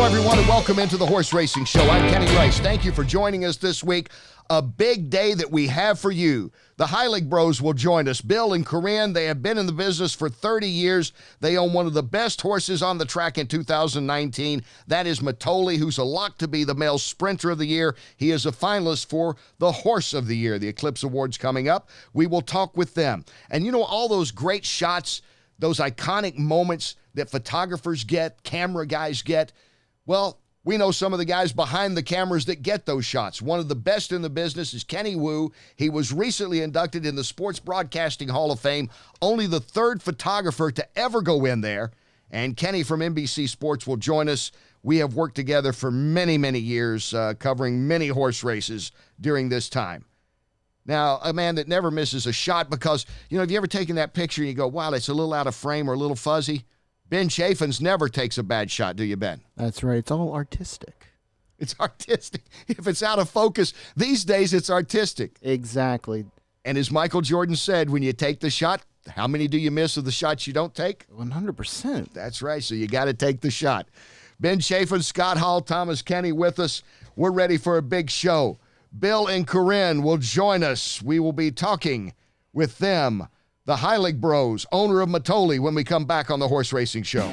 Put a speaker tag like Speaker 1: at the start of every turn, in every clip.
Speaker 1: Hello, everyone, and welcome into the Horse Racing Show. I'm Kenny Rice. Thank you for joining us this week. A big day that we have for you. The Heiligbrots will join us. Bill and Corinne, they have been in the business for 30 years. They own one of the best horses on the track in 2019. That is Mitole, who's a lock to be the male sprinter of the year. He is a finalist for the Horse of the Year. The Eclipse Awards coming up. We will talk with them. And you know, all those great shots, those iconic moments that photographers get, camera guys get, well, we know some of the guys behind the cameras that get those shots. One of the best in the business is Kenny Wu. He was recently inducted in the Sports Broadcasting Hall of Fame, only the third photographer to ever go in there. And Kenny from NBC Sports will join us. We have worked together for many, many years, covering many horse races during this time. Now, a man that never misses a shot because, you know, have you ever taken that picture and you go, wow, it's a little out of frame or a little fuzzy? Ben Chaffins never takes a bad shot, do you, Ben?
Speaker 2: That's right. It's all artistic.
Speaker 1: It's artistic. If it's out of focus, these days it's artistic.
Speaker 2: Exactly.
Speaker 1: And as Michael Jordan said, when you take the shot, how many do you miss of the shots you don't take?
Speaker 2: 100%.
Speaker 1: That's right. So you got to take the shot. Ben Chaffins, Scott Hall, Thomas Kenny with us. We're ready for a big show. Bill and Corinne will join us. We will be talking with them. The Heiligbrots, owner of Mitole, when we come back on the Horse Racing Show.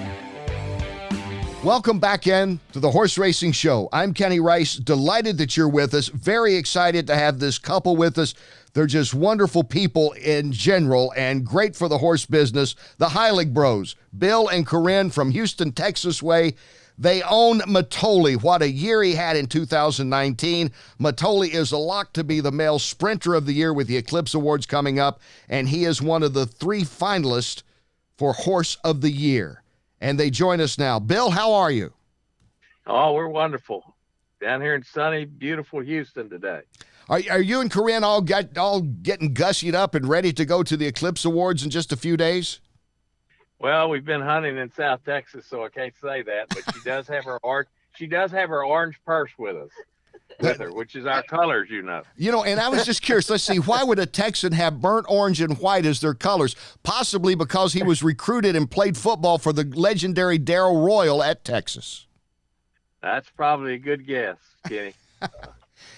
Speaker 1: Welcome back in to the Horse Racing Show. I'm Kenny Rice, delighted that you're with us. Very excited to have this couple with us. They're just wonderful people in general and great for the horse business. The Heiligbrots, Bill and Corinne from Houston, Texas way. They own Mitole. What a year he had in 2019. Mitole is a lock to be the male sprinter of the year with the Eclipse Awards coming up, and he is one of the 3 finalists for Horse of the Year. And they join us now. Bill, how are you?
Speaker 3: Oh, we're wonderful. Down here in sunny, beautiful Houston today.
Speaker 1: Are you and Corinne all getting gussied up and ready to go to the Eclipse Awards in just a few days?
Speaker 3: Well, we've been hunting in South Texas, so I can't say that. But she does have her orange purse with her, which is our colors, you know.
Speaker 1: You know, and I was just curious. Let's see, why would a Texan have burnt orange and white as their colors? Possibly because he was recruited and played football for the legendary Darrell Royal at Texas.
Speaker 3: That's probably a good guess, Kenny.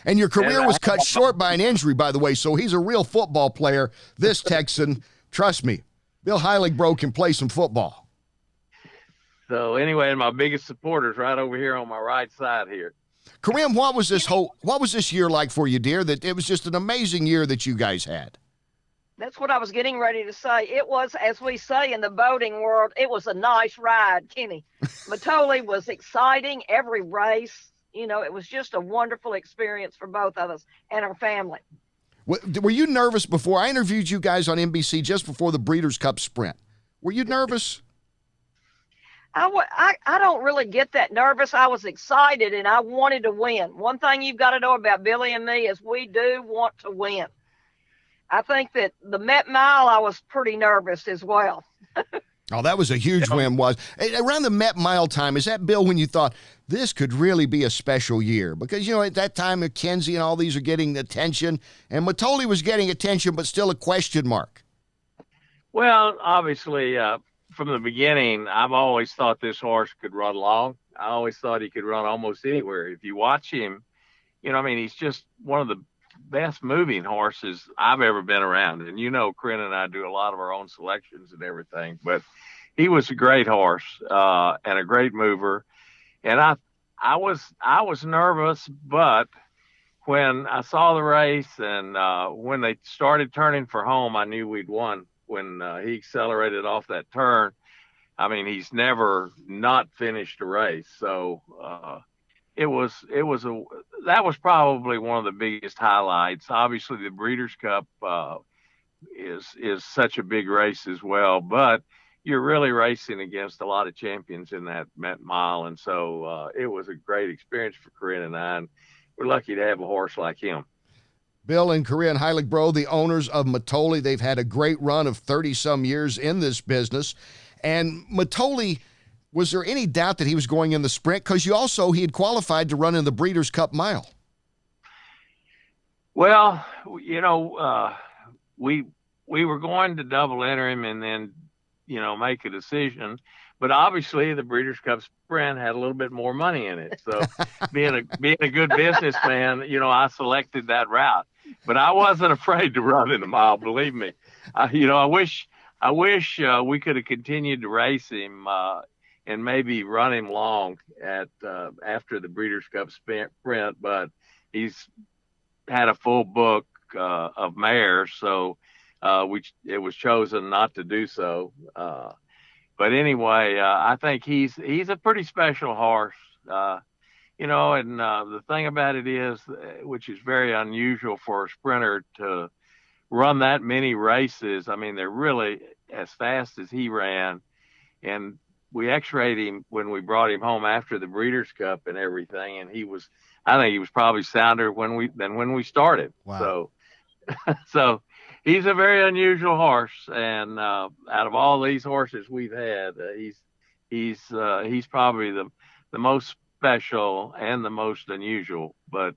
Speaker 1: And your career was cut short by an injury, by the way. So he's a real football player. This Texan, trust me. Bill Heiligbrodt can play some football.
Speaker 3: So anyway, my biggest supporters right over here on my right side here.
Speaker 1: Corinne, what was this year like for you, dear? That it was just an amazing year that you guys had.
Speaker 4: That's what I was getting ready to say. It was, as we say in the boating world, it was a nice ride, Kenny. Mitole was exciting every race. You know, it was just a wonderful experience for both of us and our family.
Speaker 1: Were you nervous before? I interviewed you guys on NBC just before the Breeders' Cup Sprint. Were you nervous?
Speaker 4: I don't really get that nervous. I was excited and I wanted to win. One thing you've got to know about Billy and me is we do want to win. I think that the Met Mile, I was pretty nervous as well.
Speaker 1: Oh, that was a huge win, was. Around the Met Mile time, is that, Bill, when you thought this could really be a special year? Because, you know, at that time, McKenzie and all these are getting attention, and Mitole was getting attention, but still a question mark.
Speaker 3: Well, obviously, from the beginning, I've always thought this horse could run long. I always thought he could run almost anywhere. If you watch him, you know, I mean, he's just one of the best moving horses I've ever been around. And, you know, Corinne and I do a lot of our own selections and everything, but he was a great horse, and a great mover. And I was nervous, but when I saw the race and, when they started turning for home, I knew we'd won. When, he accelerated off that turn, I mean, he's never not finished a race. So, that was probably one of the biggest highlights. Obviously, the Breeders' Cup is such a big race as well, but you're really racing against a lot of champions in that Met Mile, and so it was a great experience for Corinne and I, and we're lucky to have a horse like him.
Speaker 1: Bill and Corinne Heiligbrodt, the owners of Mitole, they've had a great run of 30-some years in this business, and Mitole, was there any doubt that he was going in the sprint? Because he had qualified to run in the Breeders' Cup Mile.
Speaker 3: Well, you know, we were going to double enter him and then, you know, make a decision. but obviously the Breeders' Cup Sprint had a little bit more money in it. So being a good businessman, I selected that route. But I wasn't afraid to run in the mile. Believe me. I wish we could have continued to race him and maybe run him long at after the Breeders' Cup Sprint, but he's had a full book of mares, so it was chosen not to do so. But anyway, I think he's a pretty special horse, and the thing about it is, which is very unusual for a sprinter to run that many races. I mean, they're really as fast as he ran, and we x-rayed him when we brought him home after the Breeders' Cup and everything, and I think he was probably sounder than when we started.
Speaker 1: Wow.
Speaker 3: So he's a very unusual horse, and out of all these horses we've had, he's probably the most special and the most unusual, but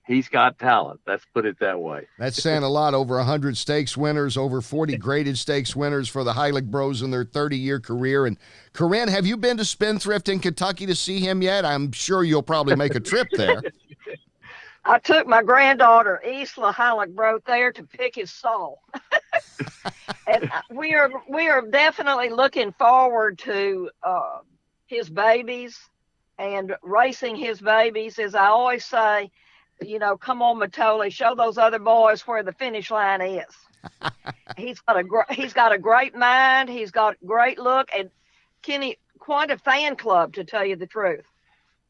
Speaker 3: he's got talent. Let's put it that way.
Speaker 1: That's saying a lot. Over 100 stakes winners, over 40 graded stakes winners for the Heiligbrodt in their 30-year career. And Corinne, have you been to Spendthrift in Kentucky to see him yet? I'm sure you'll probably make a trip there.
Speaker 4: I took my granddaughter Isla Heiligbrodt there to pick his soul. And we are definitely looking forward to his babies and racing his babies. As I always say, come on, Mitole, show those other boys where the finish line is. He's got a great mind. He's got great look, and Kenny, quite a fan club, to tell you the truth.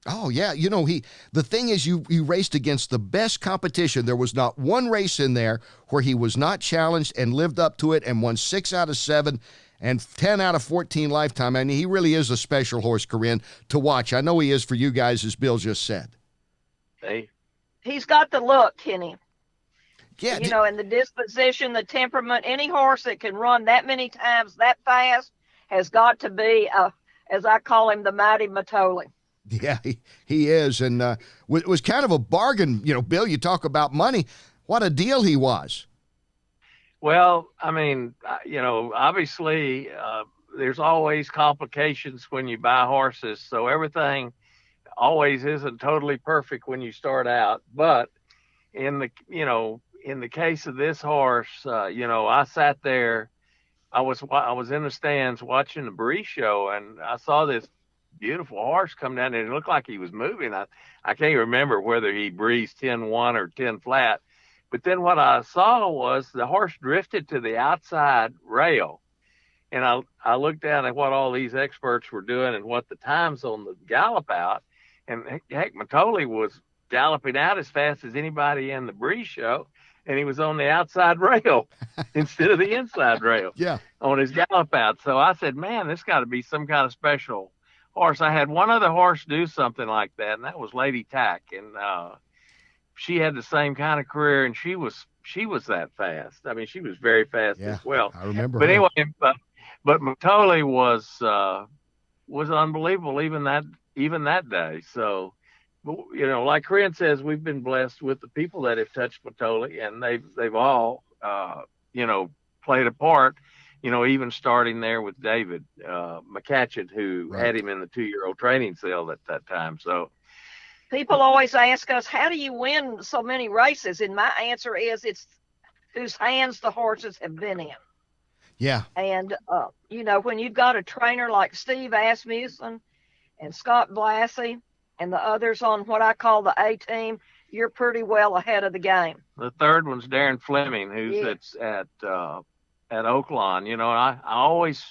Speaker 1: Oh, yeah. The thing is, you raced against the best competition. There was not one race in there where he was not challenged and lived up to it and won 6 out of 7 and 10 out of 14 lifetime. I mean, he really is a special horse, Corinne, to watch. I know he is for you guys, as Bill just said.
Speaker 3: Hey.
Speaker 4: He's got the look, Kenny.
Speaker 1: Yeah.
Speaker 4: And the disposition, the temperament. Any horse that can run that many times that fast has got to be, as I call him, the mighty Mitole.
Speaker 1: Yeah, he is. And it was kind of a bargain. Bill, you talk about money. What a deal he was.
Speaker 3: Well, I mean, obviously there's always complications when you buy horses. So everything always isn't totally perfect when you start out. But in the case of this horse, I sat there. I was in the stands watching the Bree show, and I saw this beautiful horse come down, and it looked like he was moving. I can't remember whether he breezed 10-1 or 10 flat, but then what I saw was the horse drifted to the outside rail, and I looked down at what all these experts were doing and what the times on the gallop out, and heck, Mitole was galloping out as fast as anybody in the Bree show, and he was on the outside rail instead of the inside rail.
Speaker 1: Yeah,
Speaker 3: on his gallop out. So I said, man, this got to be some kind of special horse. I had one other horse do something like that, and that was Lady Tack, and she had the same kind of career, and she was that fast. I mean, she was very fast as well.
Speaker 1: I remember.
Speaker 3: But anyway, but Mitole was unbelievable even that day. So, like Corinne says, we've been blessed with the people that have touched Mitole, and they've all played a part. Even starting there with David McCatchet, who had him in the 2-year-old training cell at that time. So
Speaker 4: people always ask us, how do you win so many races? And my answer is, it's whose hands the horses have been in.
Speaker 1: Yeah.
Speaker 4: And, when you've got a trainer like Steve Asmussen and Scott Blassie and the others on what I call the A team, you're pretty well ahead of the game.
Speaker 3: The third one's Darren Fleming, who's at Oaklawn. I always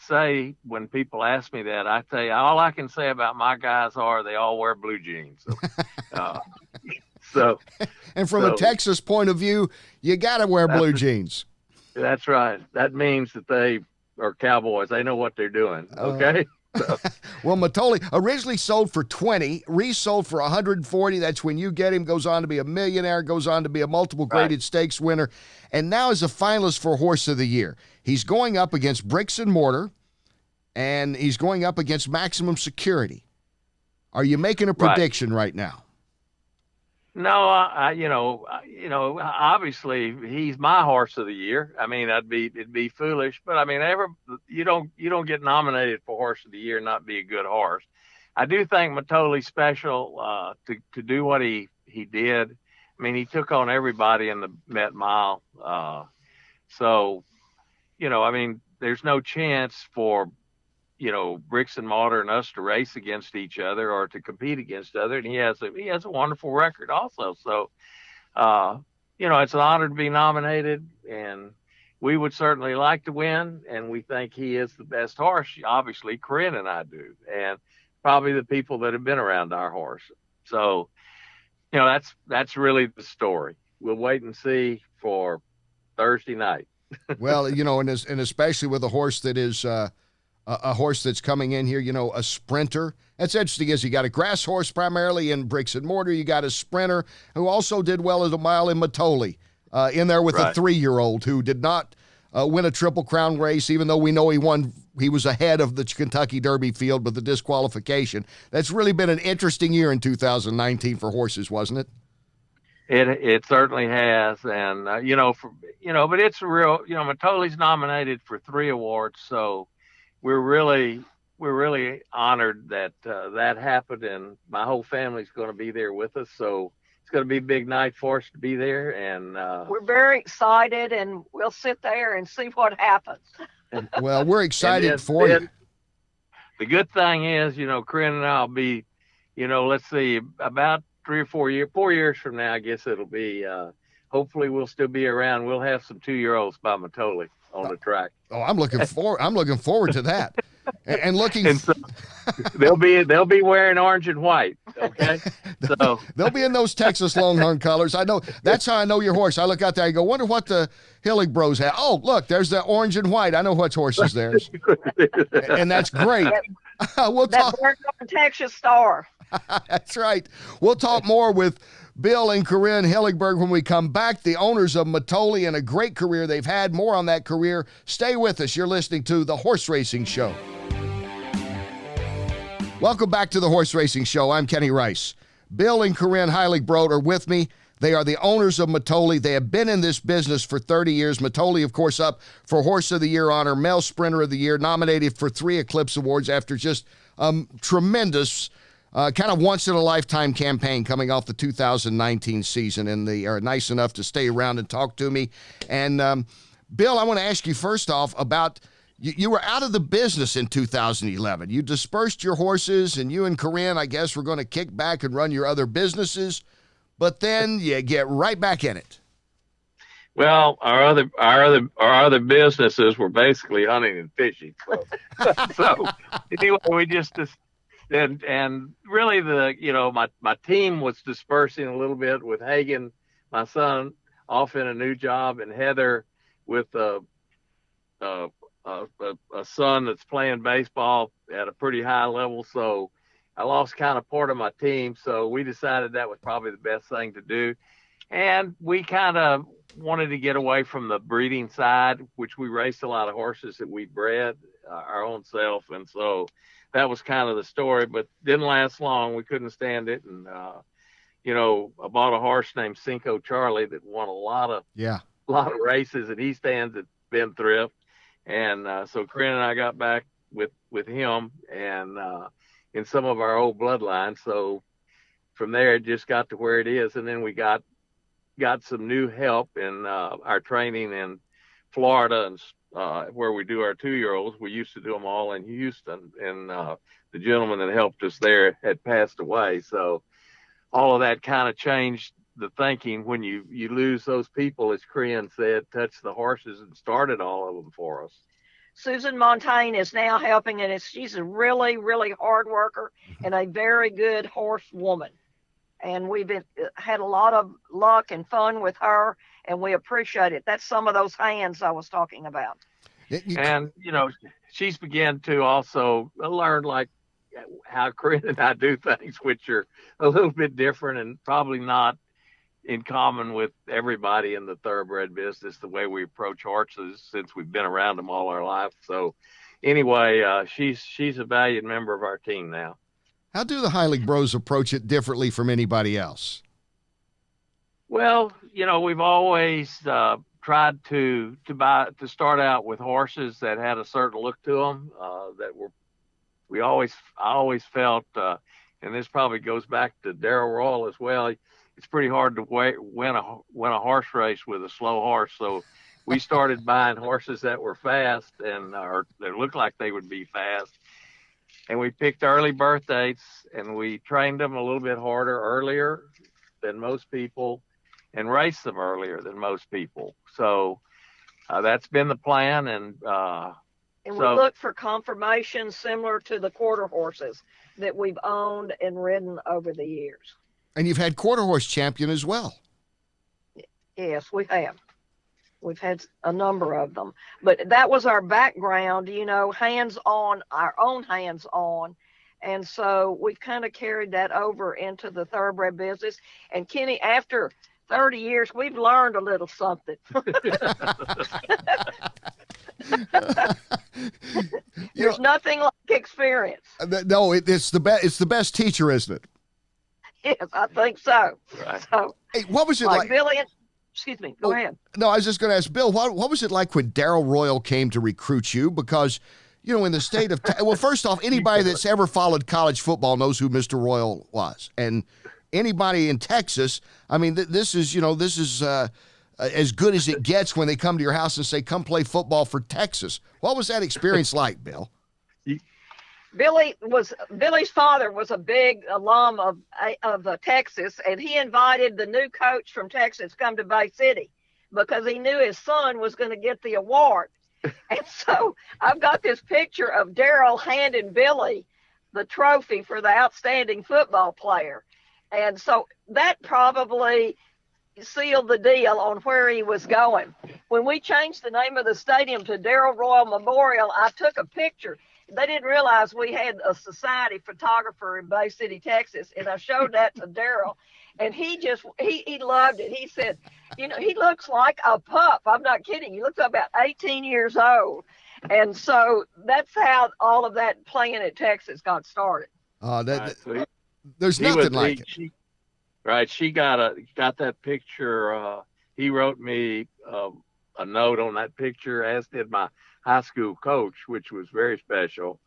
Speaker 3: say, when people ask me that, I tell you, all I can say about my guys are they all wear blue jeans.
Speaker 1: And from a Texas point of view, you got to wear blue jeans.
Speaker 3: That's right. That means that they are cowboys. They know what they're doing. Okay.
Speaker 1: Well, Mitole originally sold for 20, resold for 140. That's when you get him. Goes on to be a millionaire, goes on to be a multiple graded stakes winner, and now is a finalist for Horse of the Year. He's going up against Bricks and Mortar, and he's going up against Maximum Security. Are you making a prediction right now?
Speaker 3: No, obviously he's my horse of the year. I mean, it'd be foolish, but I mean, you don't get nominated for horse of the year and not be a good horse. I do think Mitole's special to do what he did. I mean, he took on everybody in the Met Mile. So, I mean, there's no chance for bricks and mortar and us to race against each other or to compete against each other. And he has a wonderful record also. So, it's an honor to be nominated, and we would certainly like to win. And we think he is the best horse. Obviously, Corinne and I do, and probably the people that have been around our horse. So, that's really the story. We'll wait and see for Thursday night.
Speaker 1: Well, and especially with a horse that is a horse that's coming in here, a sprinter. That's interesting is you got a grass horse primarily in bricks and mortar. You got a sprinter who also did well at a mile in Mitole in there with
Speaker 3: Right.
Speaker 1: a 3-year-old who did not win a Triple Crown race, even though we know he was ahead of the Kentucky Derby field with the disqualification. That's really been an interesting year in 2019 for horses, wasn't it?
Speaker 3: It certainly has, and but it's a real. Mitole's nominated for 3 awards, so we're really honored that that happened, and my whole family's going to be there with us. So it's going to be a big night for us to be there, and
Speaker 4: We're very excited, and we'll sit there and see what happens.
Speaker 1: Well, we're excited
Speaker 3: then-
Speaker 1: for you.
Speaker 3: the good thing is, Corinne and I'll be, let's see, about 4 years from now, I guess it'll be. Hopefully, we'll still be around. We'll have some 2-year-olds by Mitole on the track.
Speaker 1: Oh, I'm looking forward to that. And looking,
Speaker 3: And so they'll be wearing orange and white. Okay, so
Speaker 1: they'll be in those Texas Longhorn colors. I know that's how I know your horse. I look out there, I go, wonder what the Heiligbrots have. Oh, look, there's the orange and white. I know what horse is theirs, and that's great. We'll
Speaker 4: That
Speaker 1: talk.
Speaker 4: Burnt Texas Star.
Speaker 1: That's right. We'll talk more with Bill and Corinne Heiligbrodt when we come back, the owners of Mitole, and a great career they've had. More on that career. Stay with us. You're listening to The Horse Racing Show. Welcome back to The Horse Racing Show. I'm Kenny Rice. Bill and Corinne Heiligbrodt are with me. They are the owners of Mitole. They have been in this business for 30 years. Mitole, of course, up for Horse of the Year honor, Male Sprinter of the Year, nominated for 3 Eclipse Awards after just tremendous kind of once-in-a-lifetime campaign coming off the 2019 season, and they are nice enough to stay around and talk to me. And, Bill, I want to ask you first off about, you were out of the business in 2011. You dispersed your horses, and you and Corinne, I guess, were going to kick back and run your other businesses, but then you get right back in it.
Speaker 3: well, our other businesses were basically hunting and fishing. So anyway, we just. And really my team was dispersing a little bit with Hagen, my son, off in a new job, and Heather with a son that's playing baseball at a pretty high level. So I lost kind of part of my team. So we decided that was probably the best thing to do. And we kind of wanted to get away from the breeding side, which we raced a lot of horses that we bred our own self. And so that was kind of the story, but didn't last long. We couldn't stand it. And, I bought a horse named Cinco Charlie that won a lot of races, and he stands at Ben Thrift. And so Corinne and I got back with him and in some of our old bloodlines. So from there, it just got to where it is. And then we got some new help in our training in Florida and where we do our 2-year-olds. We used to do them all in Houston, and the gentleman that helped us there had passed away. So all of that kind of changed the thinking when you lose those people, as Corinne said, touched the horses and started all of them for us.
Speaker 4: Susan Montaigne is now helping, and she's a really, really hard worker and a very good horse woman. And we've had a lot of luck and fun with her, and we appreciate it. That's some of those hands I was talking about.
Speaker 3: And, she's began to also learn like how Corinne and I do things, which are a little bit different and probably not in common with everybody in the thoroughbred business, the way we approach horses since we've been around them all our life. So anyway, she's a valued member of our team now.
Speaker 1: How do the Heiligbrots approach it differently from anybody else?
Speaker 3: Well, we've always tried to start out with horses that had a certain look to them. I always felt, and this probably goes back to Darrell Royal as well. It's pretty hard to win a horse race with a slow horse. So we started buying horses that were fast or that looked like they would be fast. And we picked early birth dates, and we trained them a little bit harder earlier than most people and raced them earlier than most people. So that's been the plan. And
Speaker 4: we look for conformation similar to the quarter horses that we've owned and ridden over the years.
Speaker 1: And you've had quarter horse champion as well.
Speaker 4: Yes, we have. We've had a number of them. But that was our background, hands-on, our own hands-on. And so we've kind of carried that over into the thoroughbred business. And Kenny, after 30 years, we've learned a little something. There's nothing like experience.
Speaker 1: No, it's the best teacher, isn't it?
Speaker 4: Yes, I think so.
Speaker 3: Right.
Speaker 4: So,
Speaker 1: hey, what was it like?
Speaker 4: Billy, excuse me, go ahead.
Speaker 1: No, I was just going to ask Bill, what was it like when Darrell Royal came to recruit you? Because, in the state of well, first off, anybody that's ever followed college football knows who Mr. Royal was, and anybody in Texas, I mean, this is as good as it gets when they come to your house and say, "Come play football for Texas." What was that experience like, Bill?
Speaker 4: Billy's father was a big alum of Texas, and he invited the new coach from Texas to come to Bay City because he knew his son was going to get the award. And so I've got this picture of Darrell handing Billy the trophy for the outstanding football player. And so that probably sealed the deal on where he was going. When we changed the name of the stadium to Darrell Royal Memorial, I took a picture. They didn't realize we had a society photographer in Bay City, Texas, and I showed that to Darrell, and he loved it. He said, he looks like a pup. I'm not kidding. He looks about 18 years old. And so that's how all of that playing at Texas got started.
Speaker 1: There's nothing like it.
Speaker 3: Right. She got that picture. He wrote me a note on that picture, as did my high school coach, which was very special.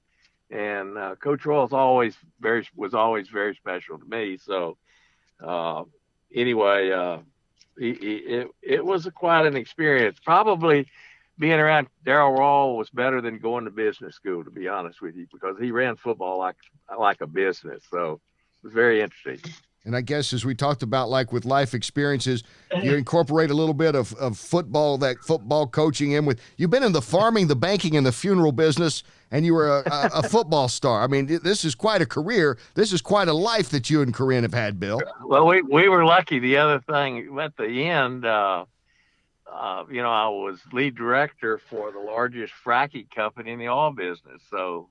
Speaker 3: And Coach Royal was always very special to me. So anyway, it was quite an experience. Probably being around Darrell Royal was better than going to business school, to be honest with you, because he ran football like a business. So it was very interesting.
Speaker 1: And I guess, as we talked about, like with life experiences, you incorporate a little bit of football, that football coaching in with. You've been in the farming, the banking, and the funeral business, and you were a football star. I mean, this is quite a career. This is quite a life that you and Corinne have had, Bill.
Speaker 3: Well, we were lucky. The other thing, at the end, I was lead director for the largest fracking company in the oil business. So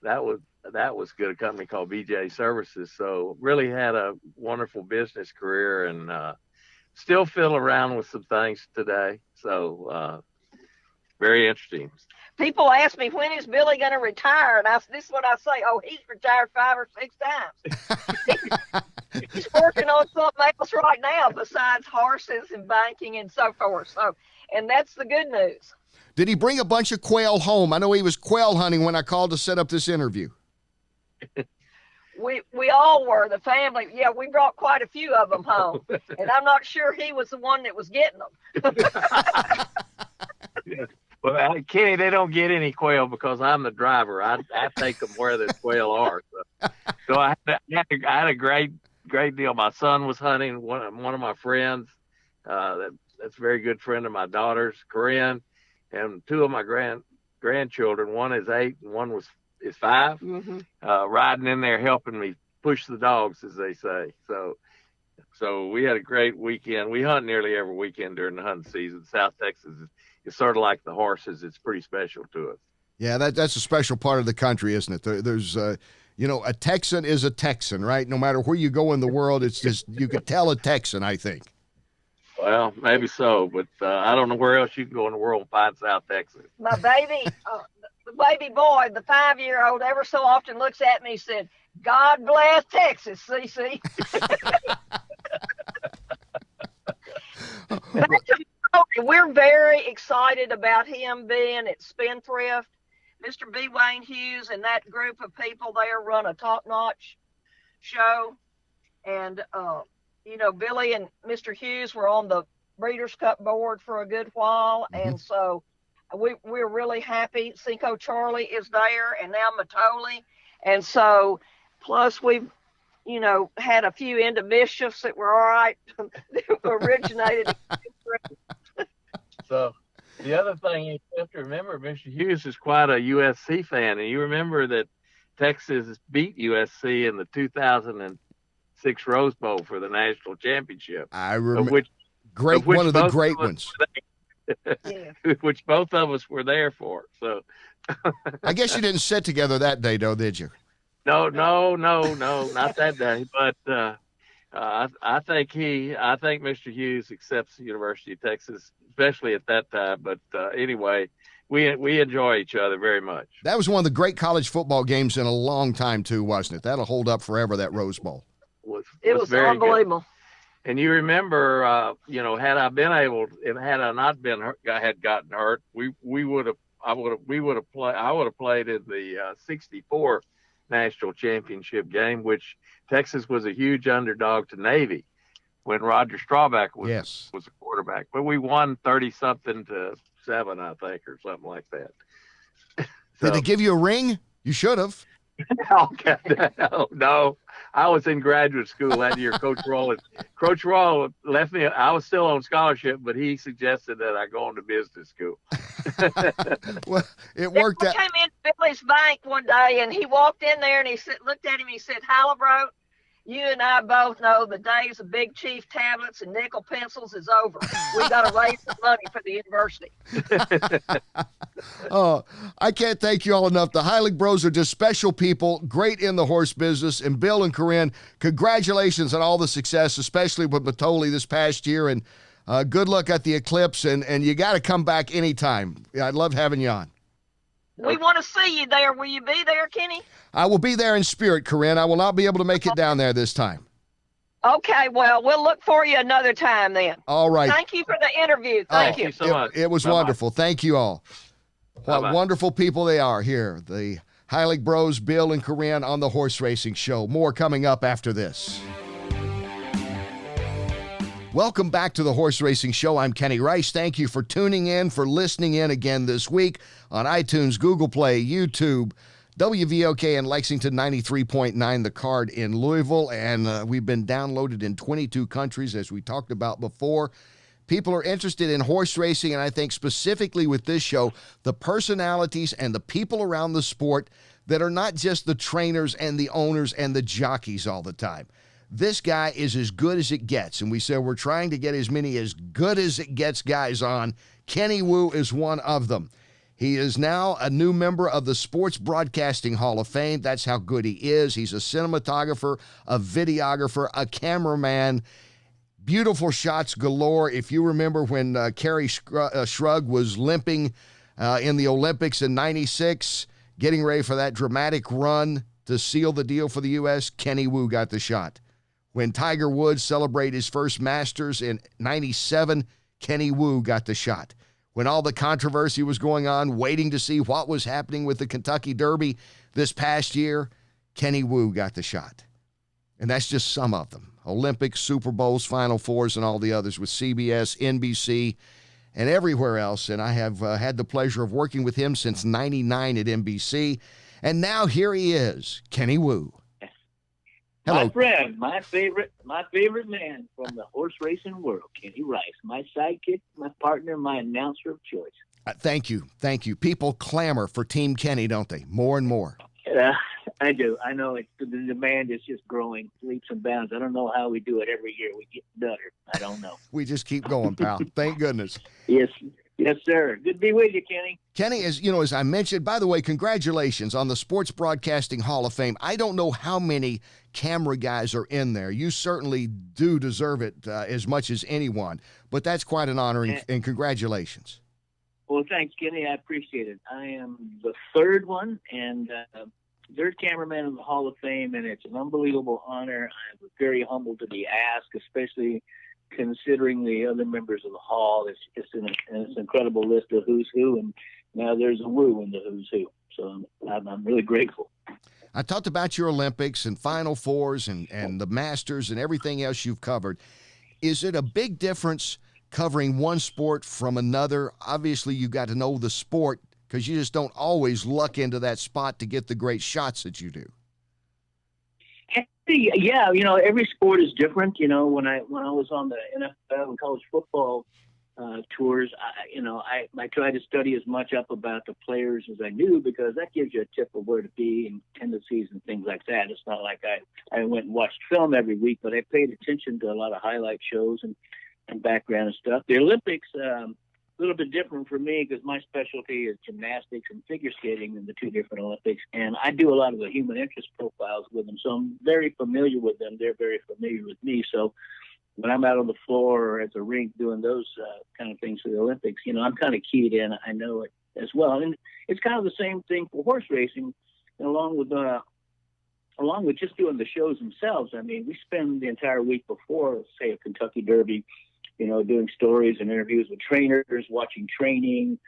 Speaker 3: that was good, a company called BJ Services. So really had a wonderful business career, and still fiddle around with some things today. So very interesting.
Speaker 4: People ask me, when is Billy going to retire? And this is what I say. Oh, he's retired 5 or 6 times. He's working on something else right now besides horses and banking and so forth. So, and that's the good news.
Speaker 1: Did he bring a bunch of quail home? I know he was quail hunting when I called to set up this interview.
Speaker 4: We all were, the family. Yeah, we brought quite a few of them home, and I'm not sure he was the one that was getting them.
Speaker 3: Yeah. Well, Kenny, they don't get any quail because I'm the driver. I take them where the quail are. So I had a great deal. My son was hunting. One of my friends, that's a very good friend of my daughter's, Corinne, and 2 of my grandchildren. One is 8 and one is 5.
Speaker 4: Mm-hmm.
Speaker 3: Riding in there helping me push the dogs, as they say. So we had a great weekend. We hunt nearly every weekend during the hunting season. South Texas is sort of like the horses. It's pretty special to us.
Speaker 1: Yeah, that's a special part of the country, isn't it? There's a Texan is a Texan, right? No matter where you go in the world, it's just, you could tell a Texan, I think.
Speaker 3: Well, maybe so, but I don't know where else you can go in the world and find South Texas.
Speaker 4: My baby, the baby boy, the 5-year-old, ever so often looks at me and said, "God bless Texas, CC." Back to Mitole, we're very excited about him being at Spendthrift. Mr. B. Wayne Hughes and that group of people there run a top-notch show. And, Billy and Mr. Hughes were on the Breeders' Cup board for a good while.
Speaker 1: Mhm.
Speaker 4: And so we're really happy. Cinco Charlie is there, and now Mitole. And so, plus we've, had a few end of mischiefs that were all right that originated.
Speaker 3: So the other thing you have to remember, Mr. Hughes is quite a USC fan, and you remember that Texas beat USC in the 2006 Rose Bowl for the national championship.
Speaker 1: I remember.
Speaker 3: Which
Speaker 1: One of the
Speaker 3: both
Speaker 1: great
Speaker 3: of us
Speaker 1: ones.
Speaker 4: Yeah.
Speaker 3: which both of us were there for. So
Speaker 1: I guess you didn't sit together that day, though, did you?
Speaker 3: no, not that day. But I think Mr. Hughes accepts the University of Texas, especially at that time. But anyway, we enjoy each other very much.
Speaker 1: That was one of the great college football games in a long time, too, wasn't it? That'll hold up forever, that Rose Bowl.
Speaker 4: It was
Speaker 3: very
Speaker 4: unbelievable.
Speaker 3: Good. And you remember, had I been able, and had I not been hurt, had gotten hurt, I would have played in the '64 national championship game, which Texas was a huge underdog to Navy when Roger Staubach was a quarterback. But we won 30-something to 7, I think, or something like that. So,
Speaker 1: did they give you a ring? You should have.
Speaker 3: Okay. No, I was in graduate school that year. Coach Rawl left me. I was still on scholarship, but he suggested that I go on to business school.
Speaker 1: Well, it worked out.
Speaker 4: I came in Billy's bank one day, and he walked in there, and he looked at him, and he said, "Heiligbrodt, you and I both know the days of Big Chief tablets and nickel pencils is over. We got to raise some money for the university."
Speaker 1: Oh, I can't thank you all enough. The Heiligbrots are just special people, great in the horse business. And Bill and Corinne, congratulations on all the success, especially with Mitole this past year. And good luck at the Eclipse. And you got to come back anytime. I'd love having you on.
Speaker 4: We want to see you there. Will you be there, Kenny?
Speaker 1: I will be there in spirit, Corinne. I will not be able to make it down there this time.
Speaker 4: Okay, well, we'll look for you another time then.
Speaker 1: All right.
Speaker 4: Thank you for the interview. Thank you.
Speaker 3: So much.
Speaker 1: It was wonderful. Thank you all. What
Speaker 3: Bye-bye.
Speaker 1: wonderful people they are here. The Heiligbrots, Bill and Corinne on the Horse Racing Show. More coming up after this. Welcome back to the Horse Racing Show. I'm Kenny Rice. Thank you for tuning in, for listening in again this week on iTunes, Google Play, YouTube, WVOK in Lexington, 93.9 The Card in Louisville. And we've been downloaded in 22 countries, as we talked about before. People are interested in horse racing, and I think specifically with this show, the personalities and the people around the sport that are not just the trainers and the owners and the jockeys all the time. This guy is as good as it gets, and we said we're trying to get as many as good as it gets guys on. Kenny Wu is one of them. He is now a new member of the Sports Broadcasting Hall of Fame. That's how good he is. He's a cinematographer, a videographer, a cameraman. Beautiful shots galore. If you remember when Kerry Shrug was limping in the Olympics in '96, getting ready for that dramatic run to seal the deal for the U.S., Kenny Wu got the shot. When Tiger Woods celebrated his first Masters in '97, Kenny Wu got the shot. When all the controversy was going on, waiting to see what was happening with the Kentucky Derby this past year, Kenny Wu got the shot. And that's just some of them. Olympics, Super Bowls, Final Fours, and all the others with CBS, NBC, and everywhere else. And I have had the pleasure of working with him since '99 at NBC. And now here he is, Kenny Wu. Hello.
Speaker 5: My friend, my favorite man from the horse racing world, Kenny Rice, my sidekick, my partner, my announcer of choice.
Speaker 1: Thank you. Thank you. People clamor for Team Kenny, don't they? More and more.
Speaker 5: I do. I know the demand is just growing leaps and bounds. I don't know how we do it every year. We get better. I don't know.
Speaker 1: We just keep going, pal. Thank goodness.
Speaker 5: Yes, sir. Good to be with you, Kenny.
Speaker 1: Kenny, as I mentioned, by the way, congratulations on the Sports Broadcasting Hall of Fame. I don't know how many camera guys are in there. You certainly do deserve it as much as anyone, but that's quite an honor, and congratulations.
Speaker 5: Well, thanks, Kenny. I appreciate it. I am the third one, and third cameraman in the Hall of Fame, and it's an unbelievable honor. I'm very humbled to be asked, especially considering the other members of the hall. It's an incredible list of who's who, and now there's a woo in the who's who. So I'm really grateful.
Speaker 1: I talked about your Olympics and Final Fours and the Masters and everything else you've covered. Is it a big difference covering one sport from another? Obviously, you got to know the sport because you just don't always luck into that spot to get the great shots that you do.
Speaker 5: Yeah, every sport is different. When I was on the NFL and college football tours, I tried to study as much up about the players as I knew, because that gives you a tip of where to be and tendencies and things like that. It's not like I went and watched film every week, but I paid attention to a lot of highlight shows and background and stuff. The Olympics, a little bit different for me because my specialty is gymnastics and figure skating in the two different Olympics, and I do a lot of the human interest profiles with them, so I'm very familiar with them. They're very familiar with me. So when I'm out on the floor or at the rink doing those kind of things for the Olympics, I'm kind of keyed in. I know it as well. And it's kind of the same thing for horse racing, along with just doing the shows themselves. I mean, we spend the entire week before, say, a Kentucky Derby, doing stories and interviews with trainers, watching training,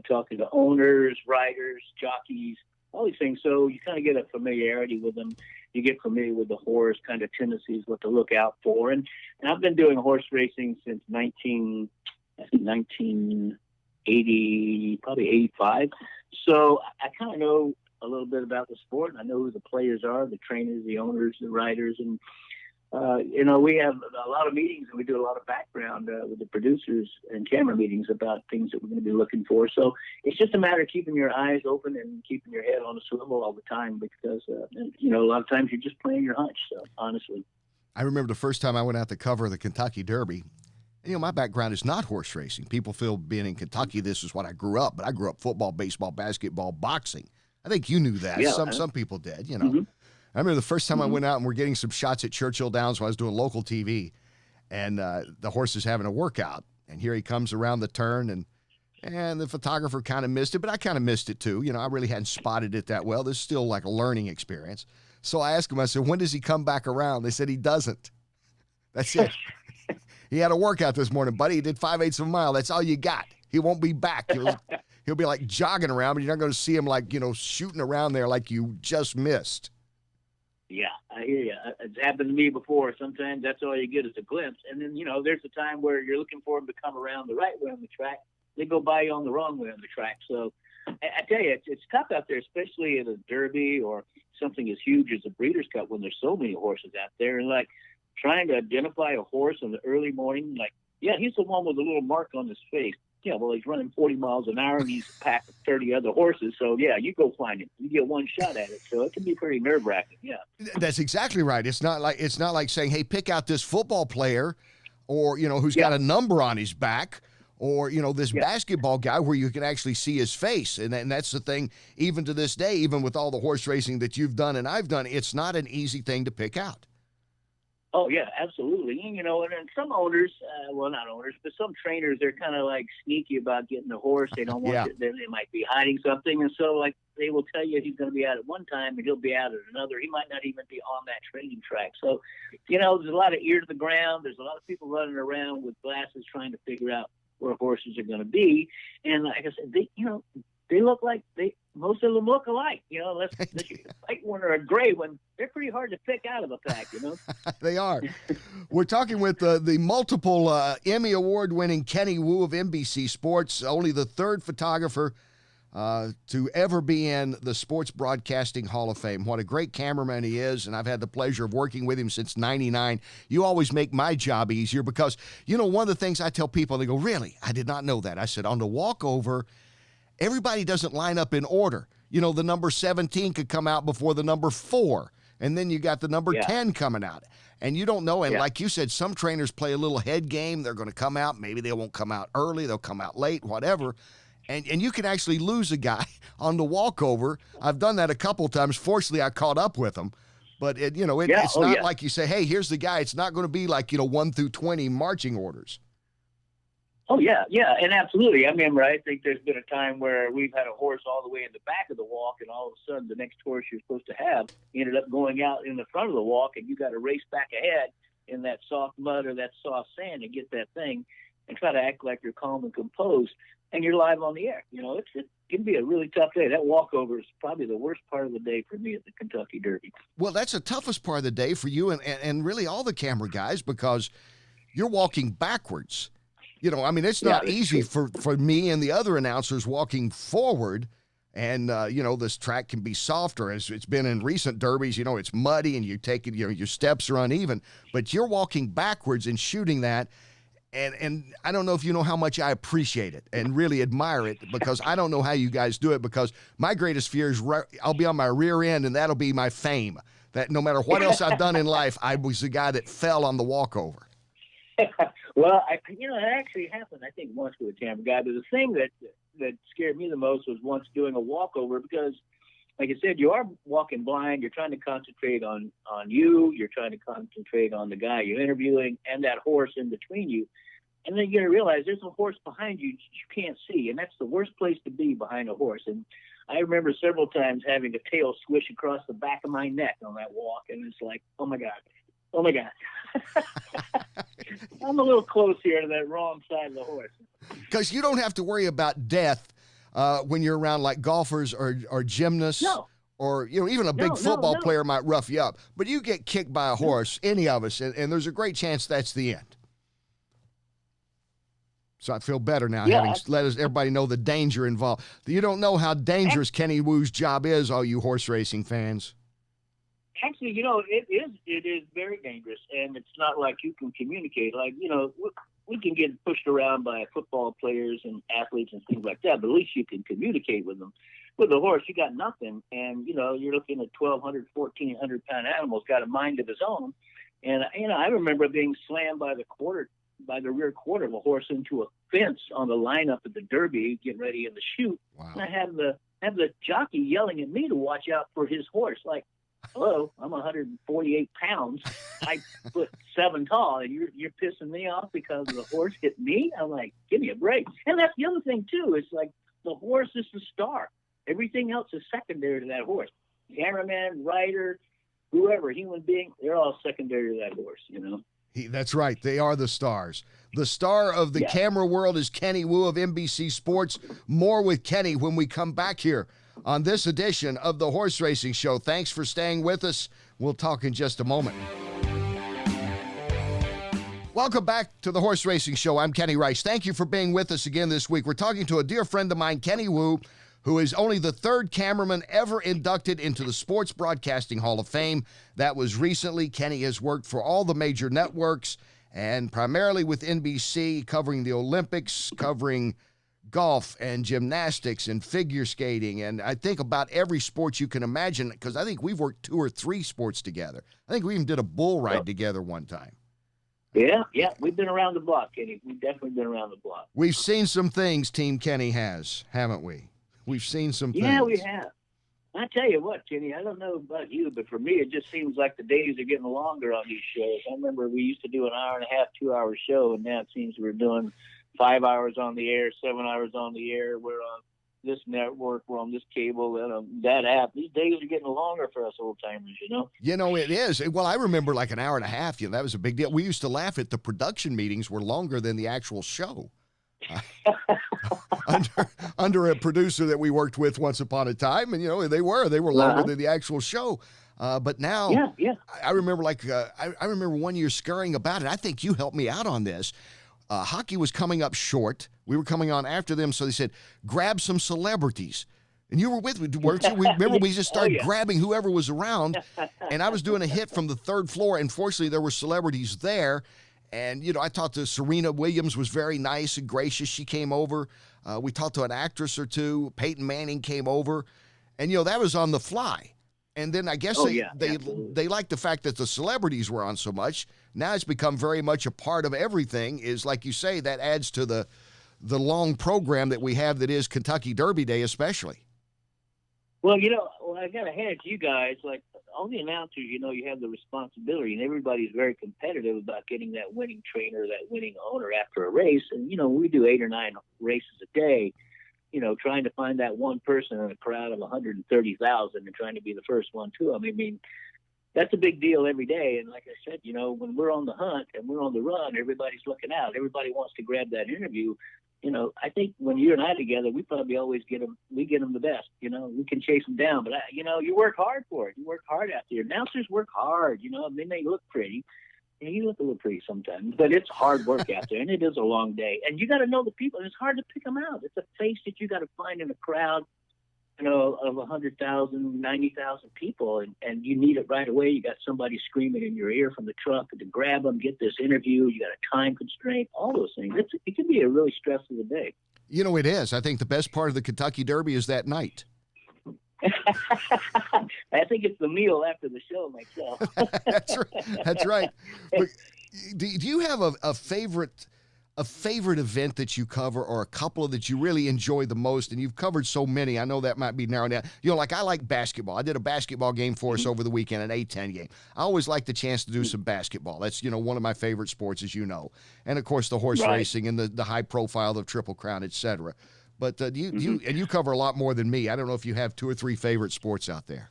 Speaker 5: talking to owners, riders, jockeys, all these things. So you kind of get a familiarity with them. You get familiar with the horse, kind of tendencies, what to look out for. And I've been doing horse racing since 1980, probably 85. So I kind of know a little bit about the sport. I know who the players are, the trainers, the owners, the riders. And, we have a lot of meetings, and we do a lot of background with the producers and camera meetings about things that we're going to be looking for. So it's just a matter of keeping your eyes open and keeping your head on a swivel all the time, because, a lot of times you're just playing your hunch, so, honestly.
Speaker 1: I remember the first time I went out to cover the Kentucky Derby. My background is not horse racing. People feel being in Kentucky, this is what I grew up, but I grew up football, baseball, basketball, boxing. I think you knew that.
Speaker 5: Yeah,
Speaker 1: some people did,
Speaker 5: Mm-hmm.
Speaker 1: I remember the first time I went out and we're getting some shots at Churchill Downs when I was doing local TV, and the horse is having a workout, and here he comes around the turn, and the photographer kind of missed it, but I kind of missed it too. I really hadn't spotted it that well. This is still like a learning experience. So I asked him, I said, when does he come back around? They said he doesn't. That's it. He had a workout this morning, buddy. He did 5/8 of a mile. That's all you got. He won't be back. He'll be like jogging around, but you're not going to see him like, shooting around there like you just missed.
Speaker 5: Yeah, I hear you. It's happened to me before. Sometimes that's all you get is a glimpse. And then, there's a time where you're looking for them to come around the right way on the track. They go by you on the wrong way on the track. So I tell you, it's tough out there, especially at a Derby or something as huge as a Breeders' Cup when there's so many horses out there. And, like, trying to identify a horse in the early morning, like, yeah, he's the one with a little mark on his face. Yeah, well, he's running 40 miles an hour and he's packed with 30 other horses. So, yeah, you go find him. You get one shot at it. So it can be pretty nerve-wracking, yeah.
Speaker 1: That's exactly right. It's not like saying, hey, pick out this football player or, who's got a number on his back, or, this basketball guy where you can actually see his face. And that's the thing, even to this day, even with all the horse racing that you've done and I've done, it's not an easy thing to pick out.
Speaker 5: Oh, yeah, absolutely. And then some owners, not owners, but some trainers, they're kind of like sneaky about getting the horse. They don't want they might be hiding something. And so, like, they will tell you he's going to be out at one time and he'll be out at another. He might not even be on that training track. So, there's a lot of ear to the ground. There's a lot of people running around with glasses trying to figure out where horses are going to be. And like I said, they look like most of them look alike, unless you're a white one or a gray one. They're pretty hard to pick out of a pack,
Speaker 1: They are. We're talking with the multiple Emmy Award-winning Kenny Wu of NBC Sports, only the third photographer to ever be in the Sports Broadcasting Hall of Fame. What a great cameraman he is, and I've had the pleasure of working with him since '99. You always make my job easier because, one of the things I tell people, they go, really? I did not know that. I said, on the walkover, everybody doesn't line up in order. The number 17 could come out before the number 4, and then you got the number 10 coming out. And you don't know, and like you said, some trainers play a little head game. They're going to come out. Maybe they won't come out early. They'll come out late, whatever. And you can actually lose a guy on the walkover. I've done that a couple of times. Fortunately, I caught up with him. But, it's not like you say, hey, here's the guy. It's not going to be like, 1 through 20 marching orders.
Speaker 5: Oh, yeah, and absolutely. I remember, I think there's been a time where we've had a horse all the way in the back of the walk, and all of a sudden the next horse you're supposed to have ended up going out in the front of the walk, and you got to race back ahead. in that soft mud or that soft sand and get that thing and try to act like you're calm and composed, and you're live on the air. It can be a really tough day. That walkover is probably the worst part of the day for me at the Kentucky Derby.
Speaker 1: Well, that's the toughest part of the day for you and really all the camera guys, because you're walking backwards. It's not easy for me and the other announcers walking forward. And, this track can be softer, as it's been in recent derbies. It's muddy and you take it, your steps are uneven, but you're walking backwards and shooting that. And I don't know if you know how much I appreciate it and really admire it, because I don't know how you guys do it, because my greatest fear is I'll be on my rear end, and that'll be my fame. That no matter what else I've done in life, I was the guy that fell on the walkover.
Speaker 5: Well, it actually happened, I think, once with a camera guy. But the thing that scared me the most was once doing a walkover, because, like I said, you are walking blind. You're trying to concentrate on you. You're trying to concentrate on the guy you're interviewing and that horse in between you. And then you're going to realize there's a horse behind you you can't see, and that's the worst place to be, behind a horse. And I remember several times having a tail swish across the back of my neck on that walk, and it's like, oh my God. I'm a little close here to that wrong side of the horse.
Speaker 1: Because you don't have to worry about death when you're around like golfers or gymnasts.
Speaker 5: No.
Speaker 1: Or, even a big football player might rough you up. But you get kicked by a horse, any of us, and there's a great chance that's the end. So I feel better now, having let everybody know the danger involved. You don't know how dangerous Kenny Wu's job is, all you horse racing fans.
Speaker 5: Actually, it is very dangerous, and it's not like you can communicate. Like, we can get pushed around by football players and athletes and things like that, but at least you can communicate with them. With a horse, you got nothing, and, you're looking at 1,200, 1,400-pound animals, got a mind of his own. And, I remember being slammed by the rear quarter of a horse into a fence on the lineup at the Derby, getting ready in the chute.
Speaker 1: Wow.
Speaker 5: And I had the jockey yelling at me to watch out for his horse. Like, hello, I'm 148 pounds. 5'7" tall, and you're pissing me off because the horse hit me? I'm like, give me a break. And that's the other thing, too. It's like the horse is the star. Everything else is secondary to that horse. Cameraman, rider, whoever, human being, they're all secondary to that horse,
Speaker 1: That's right. They are the stars. The star of the camera world is Kenny Wu of NBC Sports. More with Kenny when we come back here on this edition of the Horse Racing Show. Thanks for staying with us. We'll talk in just a moment. Welcome back to the Horse Racing Show. I'm Kenny Rice. Thank you for being with us again this week. We're talking to a dear friend of mine, Kenny Wu, who is only the third cameraman ever inducted into the Sports Broadcasting Hall of Fame. That was recently. Kenny has worked for all the major networks and primarily with NBC, covering the Olympics, covering golf and gymnastics and figure skating, and I think about every sport you can imagine, because I think we've worked 2 or 3 sports together. I think we even did a bull ride together one time.
Speaker 5: Yeah, we've been around the block, Kenny. We've definitely been around the block.
Speaker 1: We've seen some things Team Kenny has, haven't we? We've seen some things.
Speaker 5: Yeah, we have. I tell you what, Kenny, I don't know about you, but for me, it just seems like the days are getting longer on these shows. I remember we used to do an hour and a half, 2-hour show, and now it seems we're doing 5 hours on the air, 7 hours on the air. We're on this network, we're on this cable, and that app. These days are getting longer for us old timers,
Speaker 1: It is. Well, I remember like an hour and a half. That was a big deal. We used to laugh at the production meetings were longer than the actual show. under a producer that we worked with once upon a time, and they were longer than the actual show. But now, I remember I remember one year scurrying about it. I think you helped me out on this. Hockey was coming up short. We were coming on after them, so they said, grab some celebrities. And you were with me, weren't you? Remember, we just started grabbing whoever was around, and I was doing a hit from the 3rd floor, and fortunately there were celebrities there. And, I talked to Serena Williams, was very nice and gracious. She came over. We talked to an actress or two. Peyton Manning came over. And, that was on the fly. And then I guess they liked the fact that the celebrities were on so much. Now it's become very much a part of everything, is like you say, that adds to the long program that we have that is Kentucky Derby Day especially.
Speaker 5: Well, I got to hand it to you guys. Like, all the announcers, you have the responsibility, and everybody's very competitive about getting that winning trainer, that winning owner after a race. And, we do 8 or 9 races a day, trying to find that one person in a crowd of 130,000 and trying to be the first one, too. I mean, that's a big deal every day. And like I said, when we're on the hunt and we're on the run, everybody's looking out. Everybody wants to grab that interview. I think when you and I together, we probably always get them. We get them the best. We can chase them down, but you work hard for it. You work hard out there. Announcers work hard. They may look pretty. You look a little pretty sometimes, but it's hard work out there, and it is a long day. And you got to know the people, and it's hard to pick them out. It's a face that you got to find in a crowd, of 100,000, 90,000 people, and you need it right away. You got somebody screaming in your ear from the truck to grab them, get this interview. You got a time constraint, all those things. It can be a really stressful day.
Speaker 1: It is. I think the best part of the Kentucky Derby is that night.
Speaker 5: I think it's the meal after the show myself.
Speaker 1: That's right. But do you have a favorite event that you cover, or a couple that you really enjoy the most? And you've covered so many. I know that might be narrowed down. Like I like basketball. I did a basketball game for us over the weekend, an A-10 game. I always like the chance to do some basketball. That's, one of my favorite sports, as you know. And of course the horse racing and the high profile, the Triple Crown, etc. But you cover a lot more than me. I don't know if you have 2 or 3 favorite sports out there.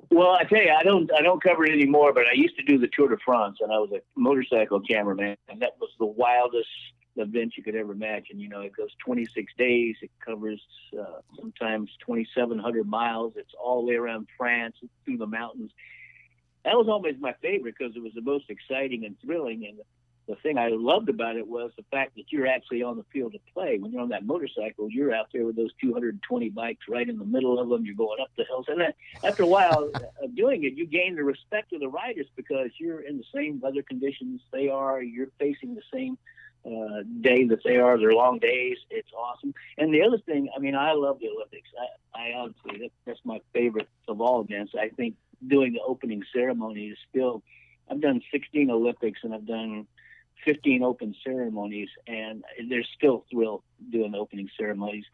Speaker 5: Well, I tell you, I don't cover it anymore, but I used to do the Tour de France, and I was a motorcycle cameraman, and that was the wildest event you could ever imagine. It goes 26 days. It covers sometimes 2,700 miles. It's all the way around France, through the mountains. That was always my favorite because it was the most exciting and thrilling, and the thing I loved about it was the fact that you're actually on the field of play. When you're on that motorcycle, you're out there with those 220 bikes right in the middle of them. You're going up the hills. And then after a while of doing it, you gain the respect of the riders because you're in the same weather conditions they are. You're facing the same day that they are. They're long days. It's awesome. And the other thing, I love the Olympics. I honestly, that's my favorite of all events. I think doing the opening ceremony is still, I've done 16 Olympics and I've done 15 open ceremonies, and there's still thrill doing the opening ceremonies.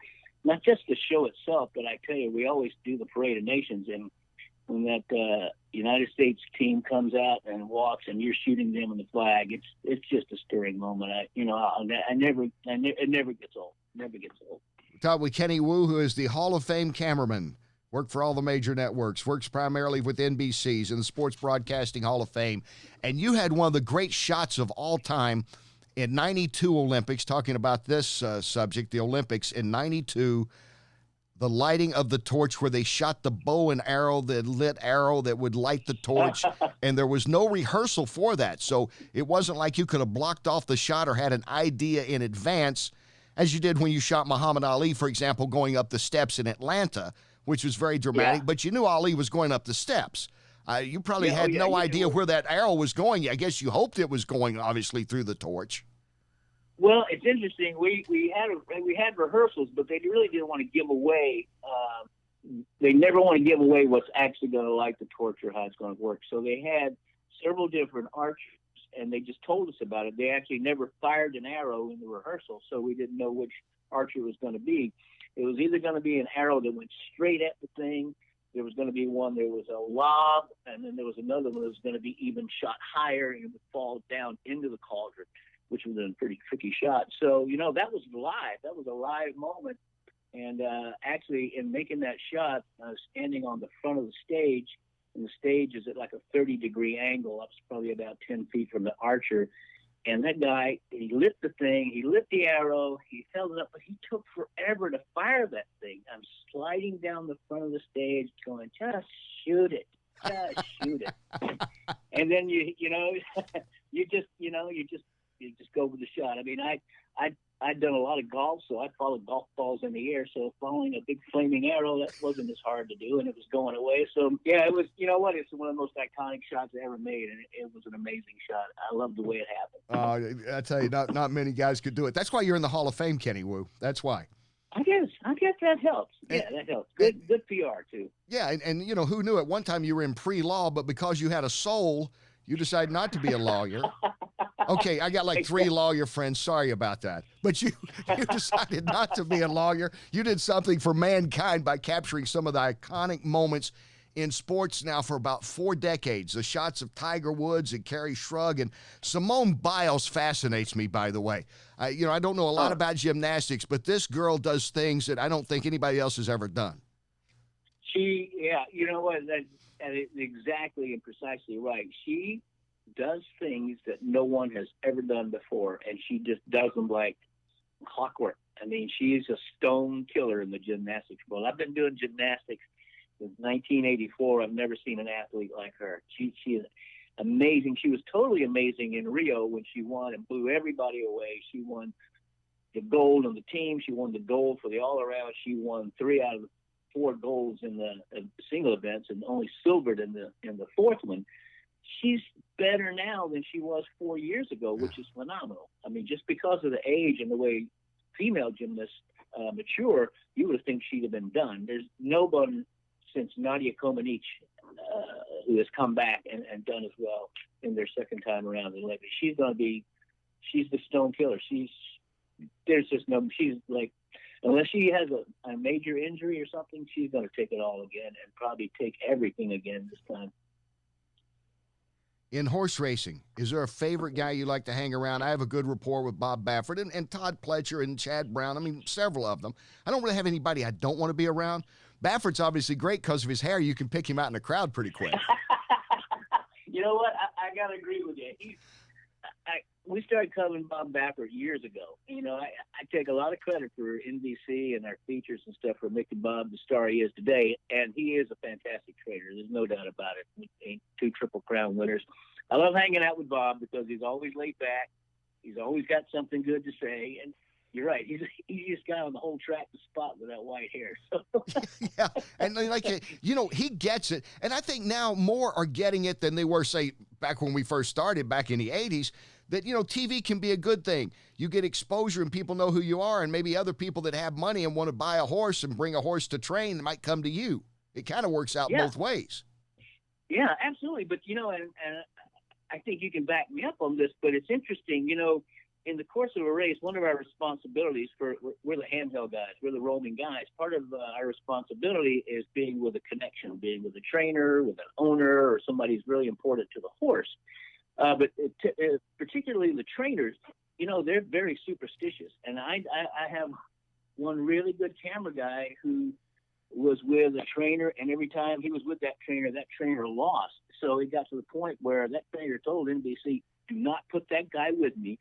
Speaker 5: Not just the show itself, but I tell you, we always do the Parade of Nations, and when that United States team comes out and walks, and you're shooting them in the flag, it's just a stirring moment. It never gets old. Never gets old.
Speaker 1: We're talking with Kenny Wu, who is the Hall of Fame cameraman. Worked for all the major networks, works primarily with NBC's in the Sports Broadcasting Hall of Fame. And you had one of the great shots of all time in 92 Olympics, talking about this subject, the Olympics in 92, the lighting of the torch where they shot the bow and arrow, the lit arrow that would light the torch, and there was no rehearsal for that. So it wasn't like you could have blocked off the shot or had an idea in advance, as you did when you shot Muhammad Ali, for example, going up the steps in Atlanta, which was very dramatic, but you knew Ali was going up the steps. You probably had no idea where that arrow was going. I guess you hoped it was going, obviously, through the torch.
Speaker 5: Well, it's interesting. We had rehearsals, but they really didn't want to give away. They never want to give away what's actually going to light the torch or how it's going to work. So they had several different archers, and they just told us about it. They actually never fired an arrow in the rehearsal, so we didn't know which archer was going to be. It was either going to be an arrow that went straight at the thing. There was going to be one, there was a lob, and then there was another one that was going to be even shot higher and it would fall down into the cauldron, which was a pretty tricky shot. So, that was live. That was a live moment. And actually, in making that shot, I was standing on the front of the stage, and the stage is at like a 30-degree angle. Up probably about 10 feet from the archer. And that guy, he lit the thing, he lit the arrow, he held it up, but he took forever to fire that thing. I'm sliding down the front of the stage going, just shoot it. Just shoot it. And then you just go with the shot. I'd done a lot of golf, so I followed golf balls in the air. So following a big flaming arrow, that wasn't as hard to do, and it was going away. So yeah, it was. You know what? It's one of the most iconic shots I ever made, and it was an amazing shot. I love the way it happened.
Speaker 1: I tell you, not many guys could do it. That's why you're in the Hall of Fame, Kenny Wu. That's why.
Speaker 5: I guess that helps. Yeah, that helps. Good PR too.
Speaker 1: Yeah, and who knew at one time you were in pre-law, but because you had a soul, you decided not to be a lawyer. Okay, I got like 3 lawyer friends. Sorry about that. But you decided not to be a lawyer. You did something for mankind by capturing some of the iconic moments in sports now for about 4 decades. The shots of Tiger Woods and Kerry Shrug, and Simone Biles fascinates me, by the way. I don't know a lot about gymnastics, but this girl does things that I don't think anybody else has ever done.
Speaker 5: You know what? exactly and precisely right. She does things that no one has ever done before, and she just does them like clockwork. I mean, she's a stone killer in the gymnastics world. I've been doing gymnastics since 1984. I've never seen an athlete like her. She is amazing. She was totally amazing in Rio when she won and blew everybody away. She won the gold on the team. She won the gold for the all-around. She won 3 out of the 4 golds in the single events and only silvered in the fourth one. She's better now than she was 4 years ago, which is phenomenal. I mean, just because of the age and the way female gymnasts mature, you would think she'd have been done. There's nobody since Nadia Comaneci who has come back and done as well in their second time around in Olympics. She's the stone killer. She's like, unless she has a major injury or something, she's going to take it all again and probably take everything again this time.
Speaker 1: In horse racing, is there a favorite guy you like to hang around? I have a good rapport with Bob Baffert and Todd Pletcher and Chad Brown. I mean, several of them. I don't really have anybody I don't want to be around. Baffert's obviously great because of his hair. You can pick him out in a crowd pretty quick.
Speaker 5: You know what? I got to agree with you. We started covering Bob Baffert years ago. You know, I take a lot of credit for NBC and our features and stuff for making Bob the star he is today, and he is a fantastic trader. There's no doubt about it. 2 Triple Crown winners. I love hanging out with Bob because he's always laid back. He's always got something good to say, and you're right. He's the easiest guy on the whole track to spot with that white hair. So.
Speaker 1: Yeah, and he gets it. And I think now more are getting it than they were, say, back when we first started back in the 80s, that, TV can be a good thing. You get exposure and people know who you are, and maybe other people that have money and want to buy a horse and bring a horse to train might come to you. It kind of works out both ways.
Speaker 5: Yeah, absolutely. But, and I think you can back me up on this, but it's interesting, in the course of a race, one of our responsibilities we're the handheld guys, we're the roaming guys. Part of our responsibility is being with a connection, being with a trainer, with an owner, or somebody who's really important to the horse. But particularly the trainers, they're very superstitious. And I have one really good camera guy who was with a trainer, and every time he was with that trainer lost. So it got to the point where that trainer told NBC, do not put that guy with me.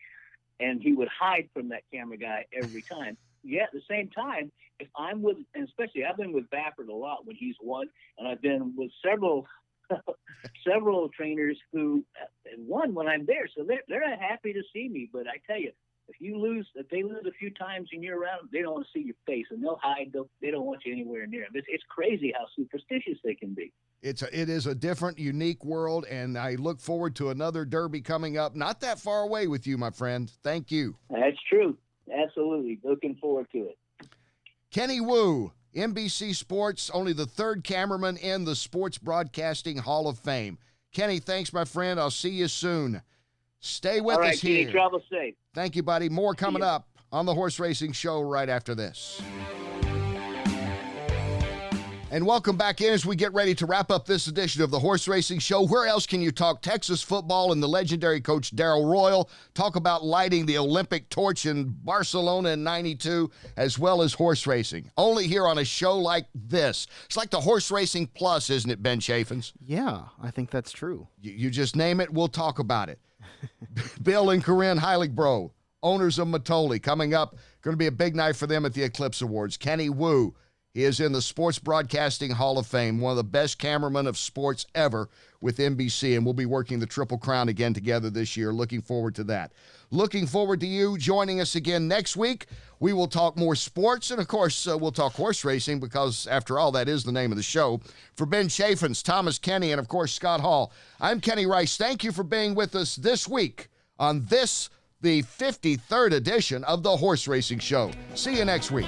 Speaker 5: And he would hide from that camera guy every time. Yet at the same time, if I'm with, and especially I've been with Baffert a lot when he's won, and I've been with several trainers who won when I'm there. So they're happy to see me. But I tell you, if they lose a few times and you're around, they don't want to see your face, and they'll hide. They don't want you anywhere near them. It's crazy how superstitious they can be.
Speaker 1: It is a different, unique world, and I look forward to another Derby coming up not that far away with you, my friend. Thank you.
Speaker 5: That's true. Absolutely. Looking forward to it.
Speaker 1: Kenny Wu, NBC Sports, only the 3rd cameraman in the Sports Broadcasting Hall of Fame. Kenny, thanks, my friend. I'll see you soon. Stay with us here.
Speaker 5: Kenny, travel safe.
Speaker 1: Thank you, buddy. More coming up on the Horse Racing Show right after this. And welcome back in as we get ready to wrap up this edition of the Horse Racing Show. Where else can you talk Texas football and the legendary coach Darrell Royal, talk about lighting the Olympic torch in Barcelona in '92, as well as horse racing? Only here on a show like this. It's like the Horse Racing Plus, isn't it, Ben Chaffins?
Speaker 2: Yeah, I think that's true.
Speaker 1: You just name it, we'll talk about it. Bill and Corinne Heiligbrodt, owners of Mitole, coming up. Going to be a big night for them at the Eclipse Awards. Kenny Wu. He is in the Sports Broadcasting Hall of Fame, one of the best cameramen of sports ever with NBC, and we'll be working the Triple Crown again together this year. Looking forward to that. Looking forward to you joining us again next week. We will talk more sports, and of course, we'll talk horse racing because, after all, that is the name of the show. For Ben Chaffins, Thomas Kenny, and of course, Scott Hall, I'm Kenny Rice. Thank you for being with us this week on the 53rd edition of the Horse Racing Show. See you next week.